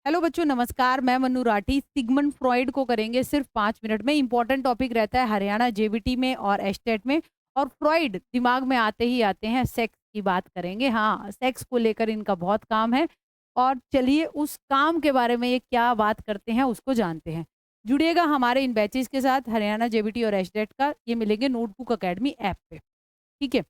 Hello बच्चों, नमस्कार। मैं मनु राठी। सिगमंड फ्रॉइड को करेंगे सिर्फ 5 मिनट में। इंपॉर्टेंट टॉपिक रहता है हरियाणा जेबीटी में और एस्टेट में। और फ्रॉइड दिमाग में आते ही आते हैं, सेक्स की बात करेंगे। हाँ, सेक्स को लेकर इनका बहुत काम है। और चलिए उस काम के बारे में ये क्या बात करते हैं उसको जानते हैं। जुड़िएगा हमारे इन बैचेस के साथ, हरियाणा जेबीटी और एस्टेट का ये मिलेंगे नोटबुक अकेडमी ऐप पे। ठीक है।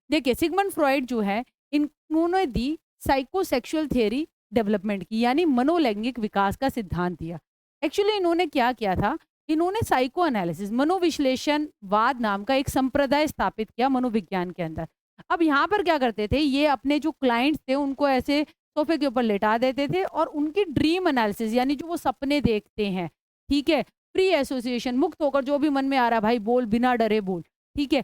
देखिए, सिगमंड फ्रॉइड जो है, इन्होंने दी साइकोसेक्सुअल थियरी डेवलपमेंट की, यानी मनोलैंगिक विकास का सिद्धांत दिया। एक्चुअली इन्होंने क्या किया था, इन्होंने साइको एनालिसिस मनोविश्लेषणवाद नाम का एक संप्रदाय स्थापित किया मनोविज्ञान के अंदर। अब यहाँ पर क्या करते थे, ये अपने जो क्लाइंट्स थे उनको ऐसे सोफे के ऊपर लेटा देते थे और उनकी ड्रीम एनालिसिस, यानी जो वो सपने देखते हैं, ठीक है, फ्री एसोसिएशन, मुक्त होकर जो भी मन में आ रहा है भाई बोल, बिना डरे बोल, ठीक है,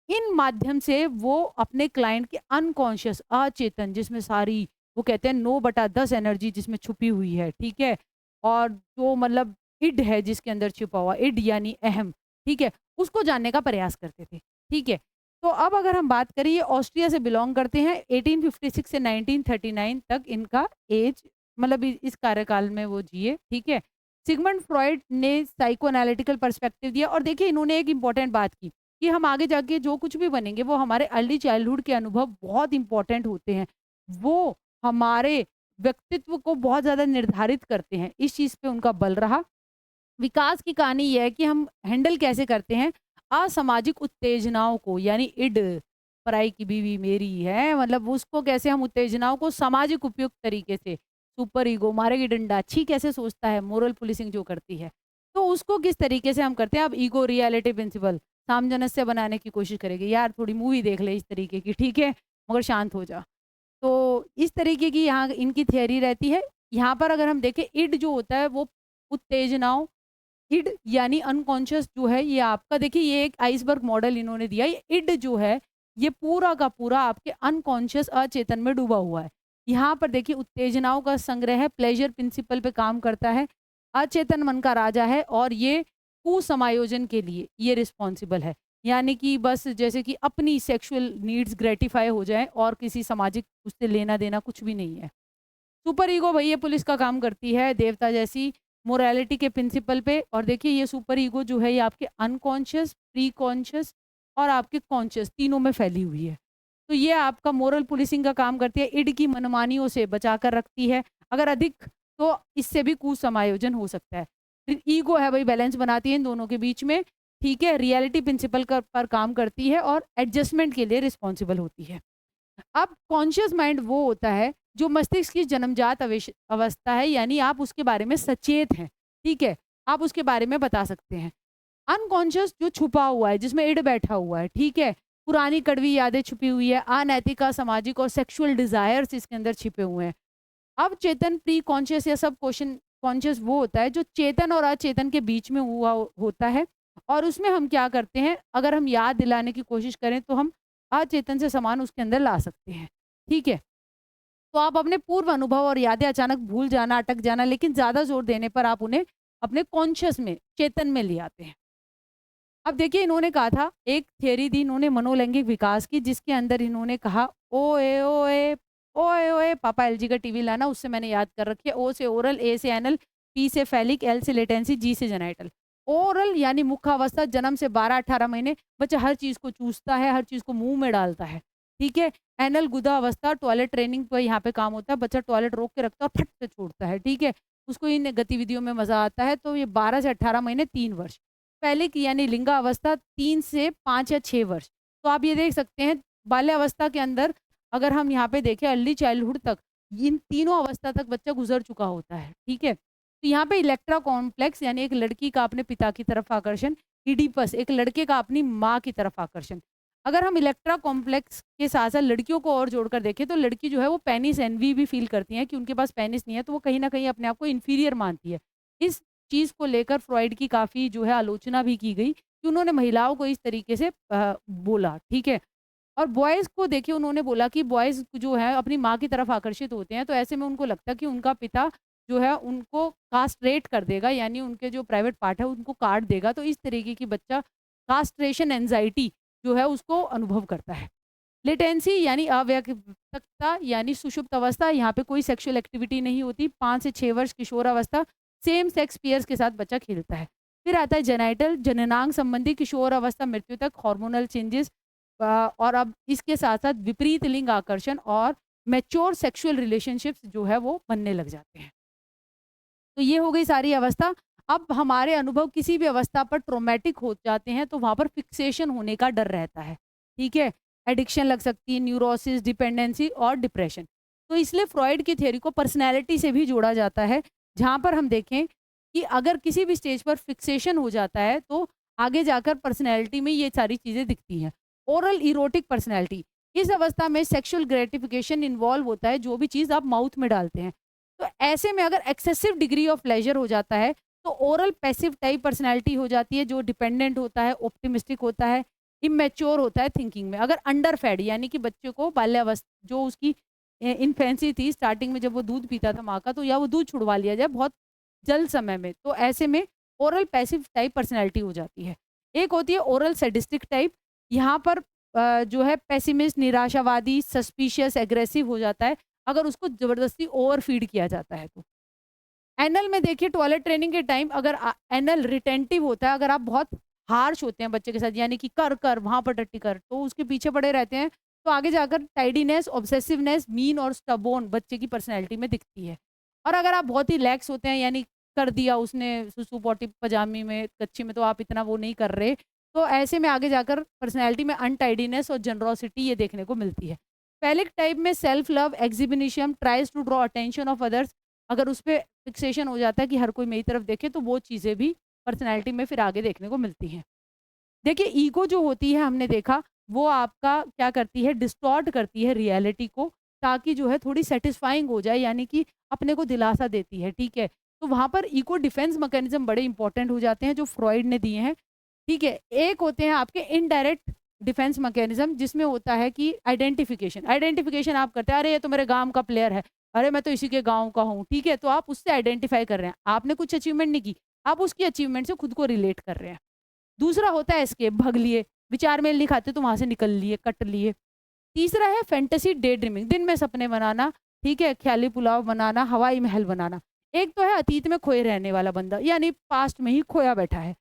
इन माध्यम से वो अपने क्लाइंट के अनकॉन्शियस, अचेतन, जिसमें सारी, वो कहते हैं 9/10 एनर्जी जिसमें छुपी हुई है, ठीक है, और जो मतलब इड है जिसके अंदर छिपा हुआ, इड यानी अहम, ठीक है, उसको जानने का प्रयास करते थे। ठीक है। तो अब अगर हम बात करें, ये ऑस्ट्रिया से बिलोंग करते हैं। 1856 से 1939 तक इनका एज, मतलब इस कार्यकाल में वो जिए। ठीक है। सिगमंड फ्रॉइड ने साइको एनालिटिकल पर्सपेक्टिव दिया। और देखिए, इन्होंने एक इंपॉर्टेंट बात की कि हम आगे जाके जो कुछ भी बनेंगे वो हमारे अर्ली चाइल्डहुड के अनुभव बहुत इंपॉर्टेंट होते हैं। वो हमारे व्यक्तित्व को बहुत ज़्यादा निर्धारित करते हैं। इस चीज़ पे उनका बल रहा। विकास की कहानी ये है कि हम हैंडल कैसे करते हैं असामाजिक उत्तेजनाओं को, यानी इड, पराई की बीवी मेरी है, मतलब उसको कैसे हम उत्तेजनाओं को सामाजिक उपयुक्त तरीके से, सुपर ईगो मारेगी डंडा, छी कैसे सोचता है, मोरल पुलिसिंग जो करती है, तो उसको किस तरीके से हम करते हैं। अब ईगो रियलिटी प्रिंसिपल सामंजस्य बनाने की कोशिश करेगी, यार थोड़ी मूवी देख ले इस तरीके की, ठीक है, मगर शांत हो जा। तो इस तरीके की यहाँ इनकी थियरी रहती है। यहाँ पर अगर हम देखें, इड जो होता है वो उत्तेजनाओं, इड यानी अनकॉन्शियस जो है, ये आपका देखिए, ये एक आइसबर्ग मॉडल इन्होंने दिया। ये इड जो है, ये पूरा का पूरा आपके अनकॉन्शियस अचेतन में डूबा हुआ है। यहाँ पर देखिए, उत्तेजनाओं का संग्रह है, प्लेजर प्रिंसिपल पे काम करता है, अचेतन मन का राजा है, और ये कुसमायोजन के लिए ये रिस्पॉन्सिबल है। यानी कि बस जैसे कि अपनी सेक्सुअल नीड्स ग्रेटिफाई हो जाए और किसी सामाजिक उससे लेना देना कुछ भी नहीं है। सुपर ईगो भई ये पुलिस का काम करती है, देवता जैसी मोरालिटी के प्रिंसिपल पे। और देखिए, ये सुपर ईगो जो है, ये आपके अनकॉन्शियस, प्री कॉन्शियस और आपके कॉन्शियस तीनों में फैली हुई है। तो ये आपका मोरल पुलिसिंग का काम करती है, इड की मनमानियों से बचा कर रखती है। अगर अधिक, तो इससे भी कुसमायोजन हो सकता है। फिर ईगो है भई, बैलेंस बनाती है इन दोनों के बीच में, ठीक है, रियलिटी प्रिंसिपल पर काम करती है और एडजस्टमेंट के लिए रिस्पॉन्सिबल होती है। अब कॉन्शियस माइंड वो होता है जो मस्तिष्क की जन्मजात अवस्था है, यानी आप उसके बारे में सचेत हैं, ठीक है, आप उसके बारे में बता सकते हैं। अनकॉन्शियस जो छुपा हुआ है, जिसमें इड बैठा हुआ है, ठीक है, पुरानी कड़वी यादें छुपी हुई है, अनैतिक, असामाजिक और सेक्सुअल डिजायर्स इसके अंदर छिपे हुए हैं। अब चेतन, प्री कॉन्शियस या सब क्वेश्चन कॉन्शियस वो होता है जो चेतन और अचेतन के बीच में हुआ होता है। और उसमें हम क्या करते हैं, अगर हम याद दिलाने की कोशिश करें तो हम अचेतन से समान उसके अंदर ला सकते हैं। ठीक है। तो आप अपने पूर्व अनुभव और यादें अचानक भूल जाना, अटक जाना, लेकिन ज़्यादा ज़ोर देने पर आप उन्हें अपने कॉन्शियस में, चेतन में ले आते हैं। अब देखिए, इन्होंने कहा था, एक थियरी दी इन्होंने मनोलैंगिक विकास की, जिसके अंदर इन्होंने कहा, ओए ओए, ओए ओए पापा एलजी का टीवी लाना, उससे मैंने याद कर रखी है। ओ से ओरल, ए से एनल, पी से फैलिक, एल से लेटेंसी, जी से जेनाइटल। ओरल यानी मुख्य अवस्था, जन्म से 12-18 महीने बच्चा हर चीज़ को चूसता है, हर चीज़ को मुँह में डालता है। ठीक है। एनल गुदा अवस्था, टॉयलेट ट्रेनिंग पे यहाँ पे काम होता है, बच्चा टॉयलेट रोक के रखता है और फट से छोड़ता है। ठीक है। उसको इन गतिविधियों में मज़ा आता है। तो ये 12 से 18 महीने 3 वर्ष। फैलिक यानी लिंगावस्था 3 से 5 या 6 वर्ष। तो आप ये देख सकते हैं, बाल्यावस्था के अंदर अगर हम यहाँ पे देखें अर्ली चाइल्डहुड तक, इन तीनों अवस्था तक बच्चा गुज़र चुका होता है, ठीक है? तो यहाँ पे इलेक्ट्रा कॉम्प्लेक्स यानी एक लड़की का अपने पिता की तरफ आकर्षण, इडिपस एक लड़के का अपनी माँ की तरफ आकर्षण। अगर हम इलेक्ट्रा कॉम्प्लेक्स के साथ-साथ लड़कियों को और जोड़कर देखें, तो लड़की जो है वो पेनिस एन्वी भी फ़ील करती हैं कि उनके पास पेनिस नहीं है, तो वो कहीं न कहीं अपने आप को इंफीरियर मानती है। इस चीज़ को लेकर फ्रॉइड की काफ़ी जो है आलोचना भी की गई कि उन्होंने महिलाओं को इस तरीके से बोला, ठीक है? और बॉयज़ को देखिए, उन्होंने बोला कि बॉयज़ जो है अपनी माँ की तरफ आकर्षित होते हैं, तो ऐसे में उनको लगता है कि उनका पिता जो है उनको कास्ट्रेट कर देगा, यानी उनके जो प्राइवेट पार्ट है उनको काट देगा। तो इस तरीके की बच्चा कास्ट्रेशन एंग्ज़ायटी जो है उसको अनुभव करता है। लेटेंसी यानी अव्यक्तता यानी सुषुप्त अवस्था, यहाँ पे कोई सेक्सुअल एक्टिविटी नहीं होती। 5 से 6 वर्ष किशोरावस्था, सेम सेक्स पेयर्स के साथ बच्चा खेलता है। फिर आता है जेनाइटल, जननांग संबंधी किशोर अवस्था मृत्यु तक हार्मोनल चेंजेस, और अब इसके साथ-साथ विपरीत लिंग आकर्षण और मैच्योर सेक्सुअल रिलेशनशिप्स जो है वो बनने लग जाते हैं। तो ये हो गई सारी अवस्था। अब हमारे अनुभव किसी भी अवस्था पर ट्रॉमेटिक हो जाते हैं तो वहाँ पर फिक्सेशन होने का डर रहता है, ठीक है? एडिक्शन लग सकती है, न्यूरोसिस, डिपेंडेंसी और डिप्रेशन। तो इसलिए फ्रॉइड की थ्योरी को पर्सनैलिटी से भी जोड़ा जाता है, जहाँ पर हम देखें कि अगर किसी भी स्टेज पर फिक्सेशन हो जाता है तो आगे जाकर पर्सनैलिटी में ये सारी चीज़ें दिखती हैं। ओरल इरोटिक पर्सनैलिटी, इस अवस्था में सेक्सुअल ग्रेटिफिकेशन इन्वॉल्व होता है, जो भी चीज़ आप माउथ में डालते हैं। तो ऐसे में अगर एक्सेसिव डिग्री ऑफ प्लेजर हो जाता है तो ओरल पैसिव टाइप पर्सनैलिटी हो जाती है, जो डिपेंडेंट होता है, ऑप्टिमिस्टिक होता है, इमैच्योर होता है थिंकिंग में। अगर अंडर फेड यानी कि बच्चे को बाल्यावस्था जो उसकी इन्फेंसी थी, स्टार्टिंग में जब वो दूध पीता था माँ का, तो या वो दूध छुड़वा लिया जाए बहुत जल्द समय में, तो ऐसे में ओरल पैसिव टाइप पर्सनैलिटी हो जाती है। एक होती है ओरल सैडिस्टिक टाइप, यहाँ पर जो है पेसिमिस्ट, निराशावादी, सस्पिशियस, एग्रेसिव हो जाता है अगर उसको ज़बरदस्ती ओवर फीड किया जाता है तो। एनल में देखिए टॉयलेट ट्रेनिंग के टाइम अगर एनल रिटेंटिव होता है, अगर आप बहुत हार्श होते हैं बच्चे के साथ यानी कि कर वहाँ पर टट्टी कर, तो उसके पीछे पड़े रहते हैं, तो आगे जाकर टाइडीनेस, ऑब्सेसिवनेस, मीन और स्टबोर्न बच्चे की पर्सनैलिटी में दिखती है। और अगर आप बहुत ही लैक्स होते हैं यानी कर दिया उसने सुसु पॉटी पजामी में, कच्ची में, तो आप इतना वो नहीं कर रहे, तो ऐसे में आगे जाकर पर्सनैलिटी में अनटाइडीनेस और जनरोसिटी ये देखने को मिलती है। फेलिक टाइप में self love, exhibitionism, tries to draw attention of others, अगर उस पे फिक्सेशन हो जाता है कि हर कोई मेरी तरफ देखे, तो वो चीज़ें भी पर्सनैलिटी में फिर आगे देखने को मिलती हैं। देखिए ईगो जो होती है हमने देखा, वो आपका क्या करती है, डिस्टॉर्ट करती है रियलिटी को, ताकि जो है थोड़ी सैटिस्फाइंग हो जाए यानी कि अपने को दिलासा देती है, ठीक है? तो वहाँ पर ईगो डिफेंस मैकेनिज़्म बड़े इंपॉर्टेंट हो जाते हैं जो फ्रॉइड ने दिए हैं, ठीक है? एक होते हैं आपके इनडायरेक्ट डिफेंस मैकेनिज़्म, जिसमें होता है कि आइडेंटिफिकेशन। आइडेंटिफिकेशन आप करते हैं, अरे ये तो मेरे गाँव का प्लेयर है, अरे मैं तो इसी के गाँव का हूँ, ठीक है? तो आप उससे आइडेंटिफ़ाई कर रहे हैं। आपने कुछ अचीवमेंट नहीं की, आप उसकी अचीवमेंट से खुद को रिलेट कर रहे हैं। दूसरा होता है एस्केप, भाग लिए, विचार मेल नहीं खाते तो वहाँ से निकल लिए, कट लिए। तीसरा है फैंटेसी डे ड्रीमिंग, दिन में सपने बनाना, ठीक है? ख़्याली पुलाव बनाना, हवाई महल बनाना। एक तो है अतीत में खोए रहने वाला बंदा, यानी पास्ट में ही खोया बैठा है।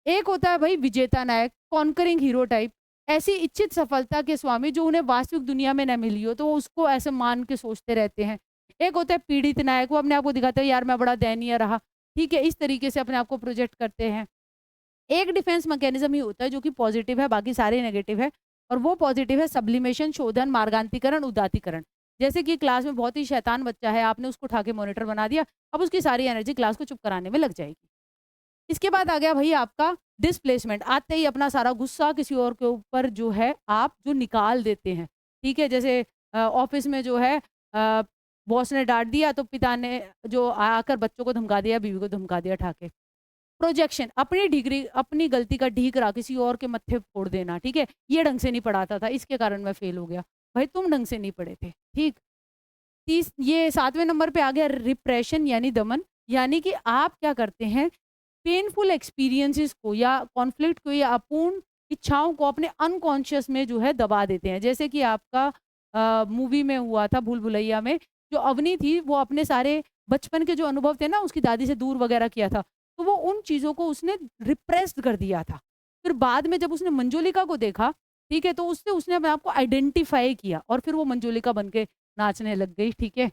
एक होता है भाई विजेता नायक, कॉन्करिंग हीरो टाइप, ऐसी इच्छित सफलता के स्वामी जो उन्हें वास्तविक दुनिया में ना मिली हो, तो वो उसको ऐसे मान के सोचते रहते हैं। एक होता है पीड़ित नायक, वो अपने आप को दिखाते हैं यार मैं बड़ा दयनीय रहा, ठीक है? इस तरीके से अपने आप को प्रोजेक्ट करते हैं। एक डिफेंस मैकेनिज्म ही होता है जो कि पॉजिटिव है, बाकी सारे नेगेटिव है, और वो पॉजिटिव है सब्लिमेशन, शोधन, मार्गांतीकरण, उदातीकरण। जैसे कि क्लास में बहुत ही शैतान बच्चा है, आपने उसको उठा के मॉनिटर बना दिया, अब उसकी सारी एनर्जी क्लास को चुप कराने में लग जाएगी। इसके बाद आ गया भई आपका डिस्प्लेसमेंट, आते ही अपना सारा गुस्सा किसी और के ऊपर जो है आप जो निकाल देते हैं, ठीक है? जैसे ऑफ़िस में जो है बॉस ने डाँट दिया तो पिता ने जो आकर बच्चों को धमका दिया, बीवी को धमका दिया उठा के। प्रोजेक्शन, अपनी डिग्री, अपनी गलती का ढीकरा किसी और के मत्थे फोड़ देना, ठीक है? ये ढंग से नहीं पढ़ाता था, इसके कारण मैं फेल हो गया। भाई तुम ढंग से नहीं पढ़े थे, ठीक? ये 7वें नंबर पे आ गया रिप्रेशन यानी दमन, यानी कि आप क्या करते हैं, पेनफुल एक्सपीरियंसेस को या कॉन्फ्लिक्ट को या अपूर्ण इच्छाओं को अपने अनकॉन्शियस में जो है दबा देते हैं। जैसे कि आपका मूवी में हुआ था भूल भुलैया में, जो अवनी थी वो अपने सारे बचपन के जो अनुभव थे ना उसकी दादी से दूर वगैरह किया था, तो वो उन चीज़ों को उसने रिप्रेस्ड कर दिया था। फिर बाद में जब उसने मंजुलिका को देखा, ठीक है? तो उससे उसने अपने आप को आइडेंटिफ़ाई किया और फिर वो मंजुलिका बन के नाचने लग गई, ठीक है?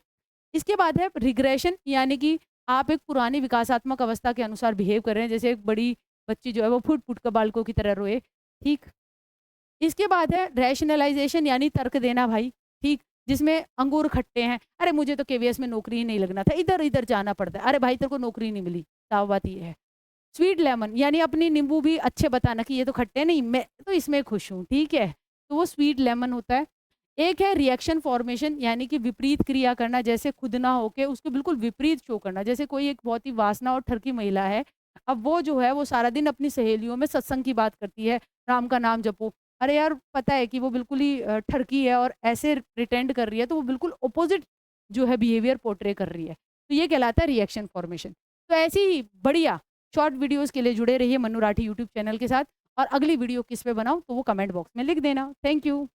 इसके बाद है रिग्रेशन, यानी कि आप एक पुरानी विकासात्मक अवस्था के अनुसार बिहेव कर रहे हैं, जैसे एक बड़ी बच्ची जो है वो फुट-फुट के बालकों की तरह रोए, ठीक? इसके बाद है रैशनलाइज़ेशन यानी तर्क देना भाई, ठीक? जिसमें अंगूर खट्टे हैं, अरे मुझे तो केवीएस में नौकरी ही नहीं लगना था, इधर-इधर जाना पड़ता है, अरे भाई तेरे को नौकरी नहीं मिली, साफ बात ये है। स्वीट लेमन यानी अपनी नींबू भी अच्छे बताना कि ये तो खट्टे नहीं, मैं तो इसमें खुश हूँ, ठीक है? तो वो स्वीट लेमन होता है। एक है रिएक्शन फॉर्मेशन, यानी कि विपरीत क्रिया करना, जैसे खुद ना होके उसके बिल्कुल विपरीत शो करना। जैसे कोई एक बहुत ही वासना और ठरकी महिला है, अब वो जो है वो सारा दिन अपनी सहेलियों में सत्संग की बात करती है, राम का नाम जपो। अरे यार पता है कि वो बिल्कुल ही ठरकी है और ऐसे प्रिटेंड कर रही है, तो वो बिल्कुल अपोज़िट जो है बिहेवियर पोर्ट्रे कर रही है। तो ये कहलाता है रिएक्शन फॉर्मेशन। तो ऐसी ही बढ़िया शॉर्ट वीडियोज़ के लिए जुड़े रहिए मन्नू राठी यूट्यूब चैनल के साथ, और अगली वीडियो किस पे बनाऊँ तो वो कमेंट बॉक्स में लिख देना। Thank you.